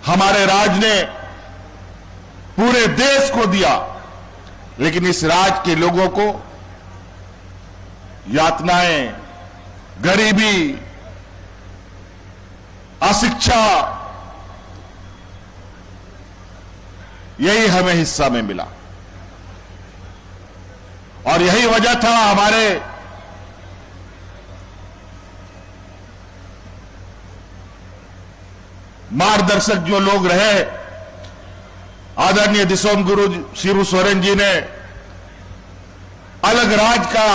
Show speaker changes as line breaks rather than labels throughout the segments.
हमारे राज ने पूरे देश को दिया, लेकिन इस राज के लोगों को यातनाएं, गरीबी, अशिक्षा, यही हमें हिस्सा में मिला। और यही वजह था हमारे मार्गदर्शक जो लोग रहे, आदरणीय दिसोम गुरु शिबू सोरेन जी ने अलग राज का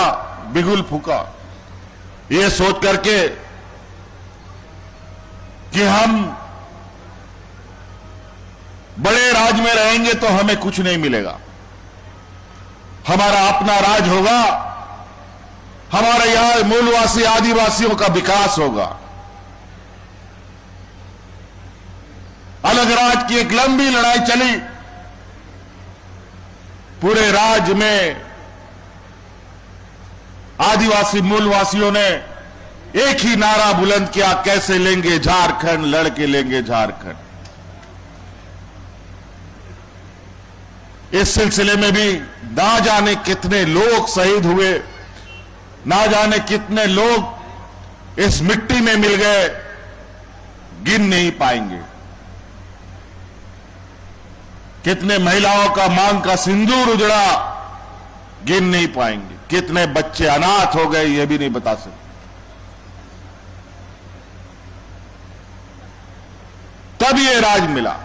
बिगुल फूका, ये सोच करके कि हम बड़े राज में रहेंगे तो हमें कुछ नहीं मिलेगा, हमारा अपना राज होगा, हमारे यहां मूलवासी आदिवासियों का विकास होगा। अलग राज की एक लंबी लड़ाई चली, पूरे राज्य में आदिवासी मूलवासियों ने एक ही नारा बुलंद किया, कैसे लेंगे झारखंड, लड़के लेंगे झारखंड। इस सिलसिले में भी ना जाने कितने लोग शहीद हुए, ना जाने कितने लोग इस मिट्टी में मिल गए, गिन नहीं पाएंगे। कितने महिलाओं का मांग का सिंदूर उजड़ा, गिन नहीं पाएंगे। कितने बच्चे अनाथ हो गए, यह भी नहीं बता सकते। तब ये राज मिला,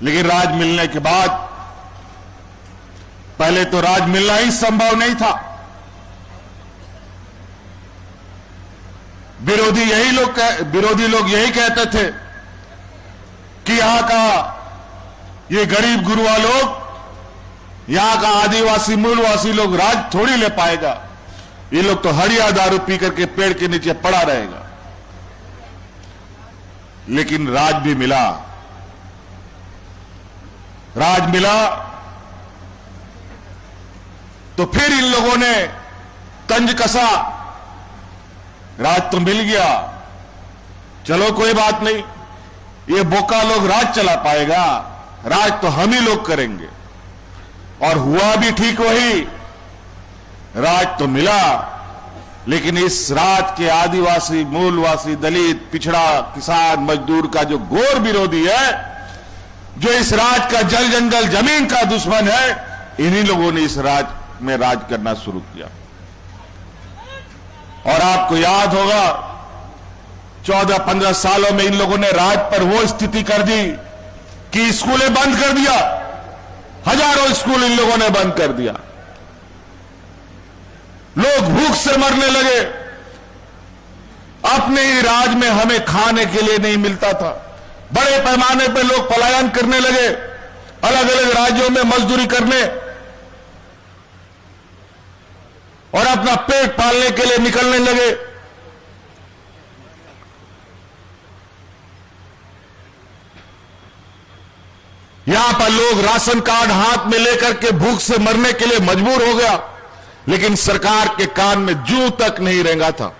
लेकिन राज मिलने के बाद, पहले तो राज मिलना ही संभव नहीं था। विरोधी लोग यही कहते थे कि यहां का ये गरीब गुरुआ लोग, यहां का आदिवासी मूलवासी लोग राज थोड़ी ले पाएगा, ये लोग तो हड़िया दारू पी करके पेड़ के नीचे पड़ा रहेगा। लेकिन राज भी मिला, राज मिला तो फिर इन लोगों ने तंज कसा, राज तो मिल गया, चलो कोई बात नहीं, ये बोका लोग राज चला पाएगा, राज तो हम ही लोग करेंगे। और हुआ भी ठीक वही, राज तो मिला, लेकिन इस राज के आदिवासी, मूलवासी, दलित, पिछड़ा, किसान, मजदूर का जो घोर विरोधी है, जो इस राज का जल जंगल जमीन का दुश्मन है, इन्हीं लोगों ने इस राज में राज करना शुरू किया। और आपको याद होगा 14-15 सालों में इन लोगों ने राज पर वो स्थिति कर दी कि स्कूलें बंद कर दिया, हजारों स्कूल इन लोगों ने बंद कर दिया, लोग भूख से मरने लगे, अपने ही राज में हमें खाने के लिए नहीं मिलता था, बड़े पैमाने पर लोग पलायन करने लगे, अलग अलग राज्यों में मजदूरी करने और अपना पेट पालने के लिए निकलने लगे। यहां पर लोग राशन कार्ड हाथ में लेकर के भूख से मरने के लिए मजबूर हो गया, लेकिन सरकार के कान में जूं तक नहीं रेंगा था।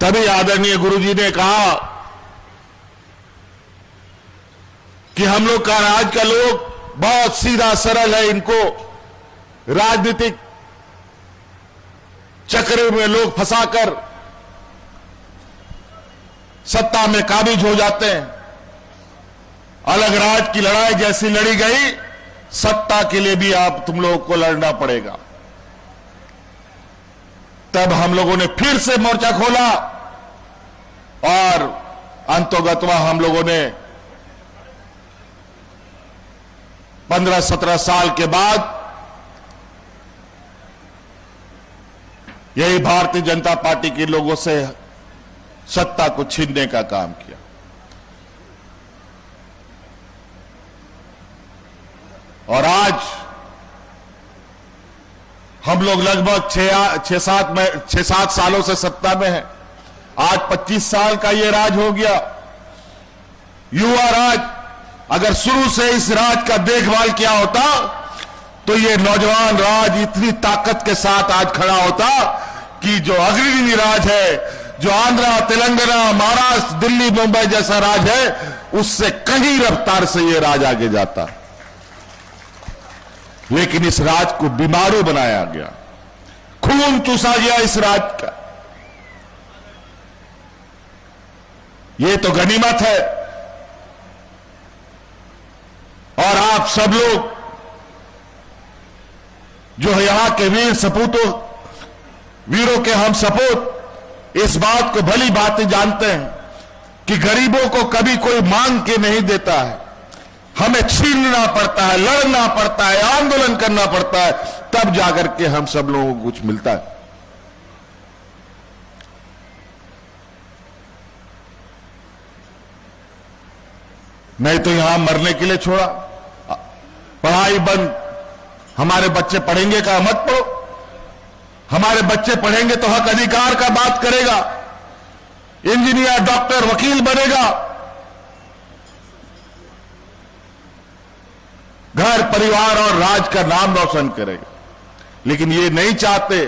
तभी आदरणीय गुरुजी ने कहा कि हम लोग का राज का लोग बहुत सीधा सरल है, इनको राजनीतिक चक्र में लोग फंसाकर सत्ता में काबिज हो जाते हैं। अलग राज की लड़ाई जैसी लड़ी गई, सत्ता के लिए भी आप तुम लोगों को लड़ना पड़ेगा। तब हम लोगों ने फिर से मोर्चा खोला और अंतोगत्वा हम लोगों ने 15-17 साल के बाद यही भारतीय जनता पार्टी के लोगों से सत्ता को छीनने का काम किया। और आज हम लोग लगभग 6-7 सालों से सत्ता में हैं। आज 25 साल का ये राज हो गया, युवा राज। अगर शुरू से इस राज का देखभाल किया होता तो ये नौजवान राज इतनी ताकत के साथ आज खड़ा होता की जो अग्रणी राज है, जो आंध्रा, तेलंगाना, महाराष्ट्र, दिल्ली, मुंबई जैसा राज है, उससे कहीं रफ्तार से यह राज आगे जाता। लेकिन इस राज को बीमारू बनाया गया, खून चूसा गया इस राज का। यह तो गनीमत है। और आप सब लोग जो यहां के वीर सपूतों, वीरों के हम सपूत, इस बात को भली भांति जानते हैं कि गरीबों को कभी कोई मांग के नहीं देता है। हमें छीनना पड़ता है, लड़ना पड़ता है, आंदोलन करना पड़ता है, तब जाकर के हम सब लोगों को कुछ मिलता है। नहीं तो यहां मरने के लिए छोड़ा, पढ़ाई बंद, हमारे बच्चे पढ़ेंगे का मत पढ़ो, हमारे बच्चे पढ़ेंगे तो हक अधिकार का बात करेगा, इंजीनियर, डॉक्टर, वकील बनेगा, घर, परिवार और राज्य का नाम रोशन करेगा। लेकिन ये नहीं चाहते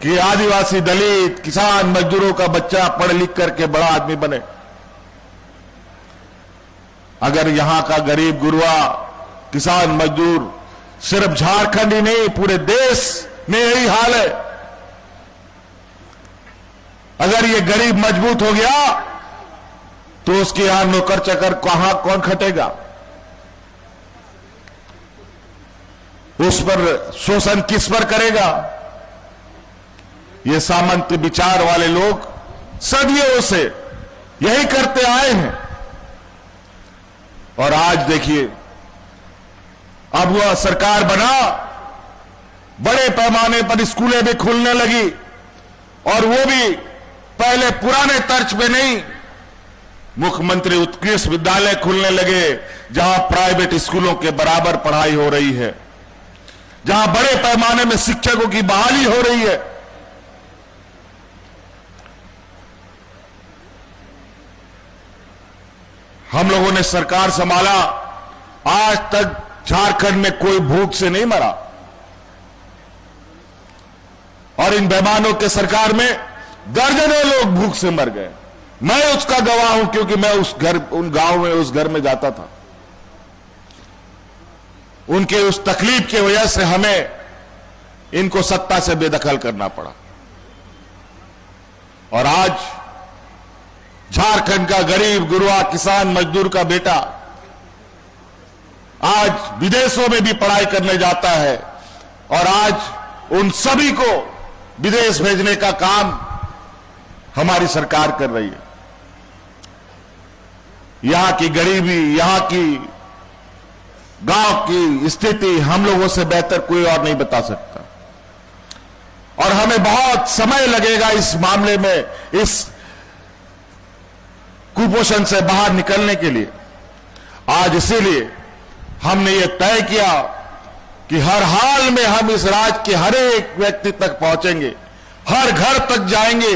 कि आदिवासी, दलित, किसान, मजदूरों का बच्चा पढ़ लिख करके बड़ा आदमी बने। अगर यहां का गरीब गुरुआ, किसान, मजदूर, सिर्फ झारखंड ही नहीं पूरे देश में यही हाल है। अगर ये गरीब मजबूत हो गया तो उसके यहां नौकर चाकर कहां कौन खटेगा? उस पर शोषण किस पर करेगा? ये सामंत विचार वाले लोग सदियों से यही करते आए हैं। और आज देखिए, अब वह सरकार बना, बड़े पैमाने पर स्कूलें भी खुलने लगी, और वो भी पहले पुराने तर्ज पे नहीं, मुख्यमंत्री उत्कृष्ट विद्यालय खुलने लगे, जहां प्राइवेट स्कूलों के बराबर पढ़ाई हो रही है, जहां बड़े पैमाने में शिक्षकों की बहाली हो रही है। हम लोगों ने सरकार संभाला, आज तक झारखंड में कोई भूख से नहीं मरा, और इन बेईमानों के सरकार में दर्जनों लोग भूख से मर गए। मैं उसका गवाह हूं, क्योंकि मैं उन गांव में, उस घर में जाता था। उनके उस तकलीफ की वजह से हमें इनको सत्ता से बेदखल करना पड़ा। और आज झारखंड का गरीब गुरुआ, किसान, मजदूर का बेटा आज विदेशों में भी पढ़ाई करने जाता है, और आज उन सभी को विदेश भेजने का काम हमारी सरकार कर रही है। यहां की गरीबी, यहां की गांव की स्थिति हम लोगों से बेहतर कोई और नहीं बता सकता। और हमें बहुत समय लगेगा इस मामले में, इस कुपोषण से बाहर निकलने के लिए। आज इसीलिए हमने ये तय किया कि हर हाल में हम इस राज्य के हर एक व्यक्ति तक पहुंचेंगे, हर घर तक जाएंगे,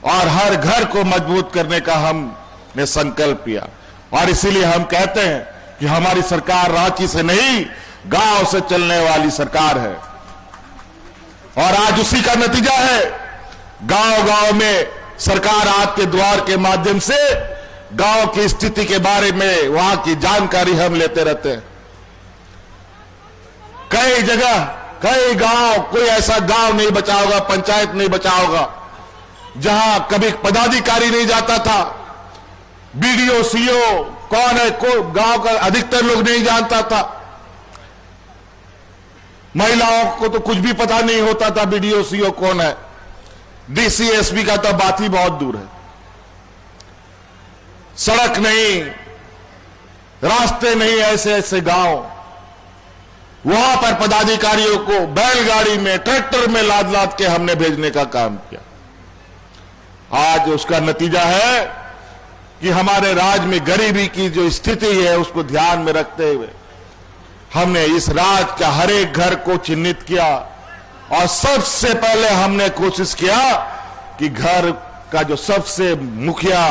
और हर घर को मजबूत करने का हमने संकल्प किया। और इसीलिए हम कहते हैं कि हमारी सरकार रांची से नहीं, गांव से चलने वाली सरकार है। और आज उसी का नतीजा है, गांव गांव में सरकार आपके द्वार के माध्यम से गांव की स्थिति के बारे में, वहां की जानकारी हम लेते रहते हैं। कई जगह, कई गांव, कोई ऐसा गांव नहीं बचा होगा, पंचायत नहीं बचा होगा, जहां कभी पदाधिकारी नहीं जाता था, बीडीओ, सीओ कौन है, को गांव का अधिकतर लोग नहीं जानता था। महिलाओं को तो कुछ भी पता नहीं होता था बीडीओ, सीओ कौन है। डीसी, एसपी का तो बात ही बहुत दूर है। सड़क नहीं, रास्ते नहीं, ऐसे ऐसे गांव, वहां पर पदाधिकारियों को बैलगाड़ी में, ट्रैक्टर में लाद लाद के हमने भेजने का काम किया। आज उसका नतीजा है कि हमारे राज्य में गरीबी की जो स्थिति है उसको ध्यान में रखते हुए हमने इस राज्य का हर एक घर को चिन्हित किया, और सबसे पहले हमने कोशिश किया कि घर का जो सबसे मुखिया,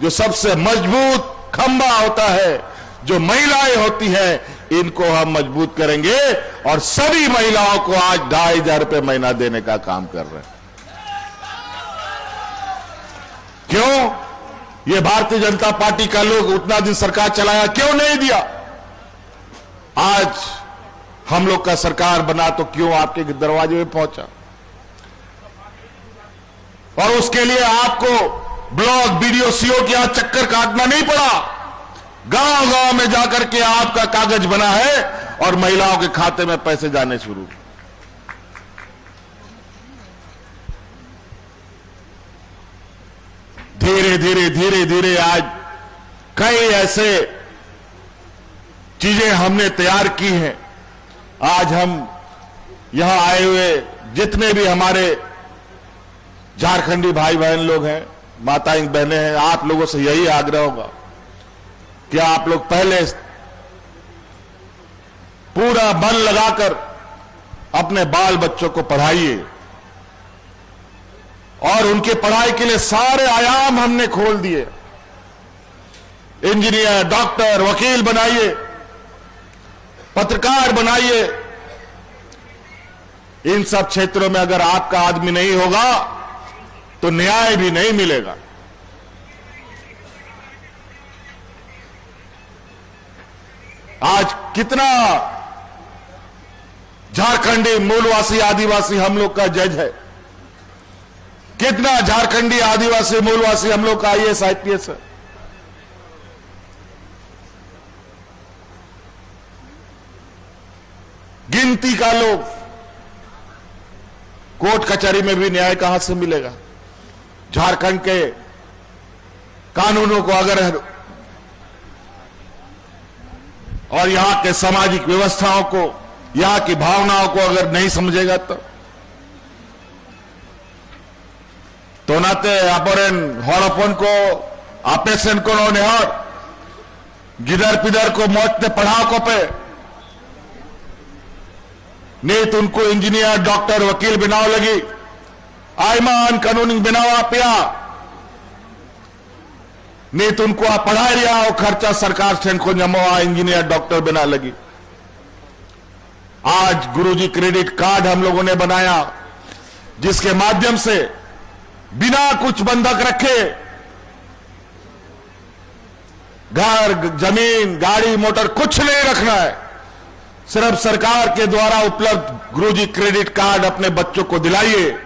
जो सबसे मजबूत खंभा होता है, जो महिलाएं होती है, इनको हम मजबूत करेंगे और सभी महिलाओं को आज 2,500 रुपए महीना देने का काम कर रहे हैं। क्यों ये भारतीय जनता पार्टी का लोग उतना दिन सरकार चलाया, क्यों नहीं दिया? आज हम लोग का सरकार बना तो क्यों आपके दरवाजे में पहुंचा? और उसके लिए आपको ब्लॉक बीडीओ सीओ के यहां चक्कर काटना नहीं पड़ा। गांव गांव में जाकर के आपका कागज बना है और महिलाओं के खाते में पैसे जाने शुरू। धीरे धीरे धीरे धीरे आज कई ऐसे चीजें हमने तैयार की हैं। आज हम यहां आए हुए जितने भी हमारे झारखंडी भाई बहन लोग हैं, माताएं बहनें हैं, आप लोगों से यही आग्रह होगा कि आप लोग पहले पूरा मन लगाकर अपने बाल बच्चों को पढ़ाइए और उनकी पढ़ाई के लिए सारे आयाम हमने खोल दिए। इंजीनियर, डॉक्टर, वकील बनाइए, पत्रकार बनाइए। इन सब क्षेत्रों में अगर आपका आदमी नहीं होगा तो न्याय भी नहीं मिलेगा। आज कितना झारखंडी मूलवासी आदिवासी हम लोग का जज है, कितना झारखंडी आदिवासी मूलवासी हम लोग का आईएएस आईपीएस है। गिनती का लोग। कोर्ट कचहरी में भी न्याय कहां से मिलेगा? झारखंड के कानूनों को अगर और यहां के सामाजिक व्यवस्थाओं को, यहां की भावनाओं को अगर नहीं समझेगा तो नाते अपरेन हड़पन को आपेशन को नेहर गिदर पिदर को मौत पढ़ाओ को पे नहीं तो उनको इंजीनियर, डॉक्टर, वकील बनाओ लगी, आयमान कानूनी बनावा पिया नहीं तो उनको आप पढ़ा रिया और खर्चा सरकार से को जमा इंजीनियर, डॉक्टर बना लगी। आज गुरुजी क्रेडिट कार्ड हम लोगों ने बनाया जिसके माध्यम से बिना कुछ बंधक रखे घर, जमीन, गाड़ी, मोटर कुछ नहीं रखना है। सिर्फ सरकार के द्वारा उपलब्ध गुरुजी क्रेडिट कार्ड अपने बच्चों को दिलाइए।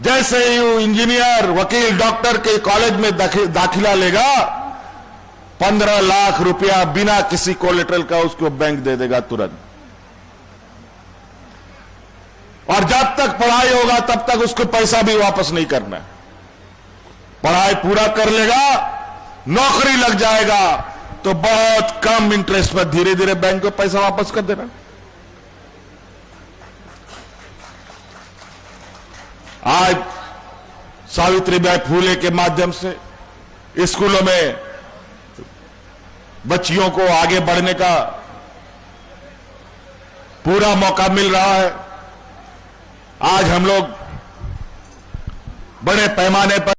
जैसे ही वो इंजीनियर, वकील, डॉक्टर के कॉलेज में दाखिला लेगा 15 लाख रुपया बिना किसी कोलेटरल का उसको बैंक दे देगा तुरंत। और जब तक पढ़ाई होगा तब तक उसको पैसा भी वापस नहीं करना है। पढ़ाई पूरा कर लेगा, नौकरी लग जाएगा तो बहुत कम इंटरेस्ट पर धीरे धीरे बैंक को पैसा वापस कर देना। आज सावित्रीबाई फूले के माध्यम से स्कूलों में बच्चियों को आगे बढ़ने का पूरा मौका मिल रहा है। आज हम लोग बड़े पैमाने पर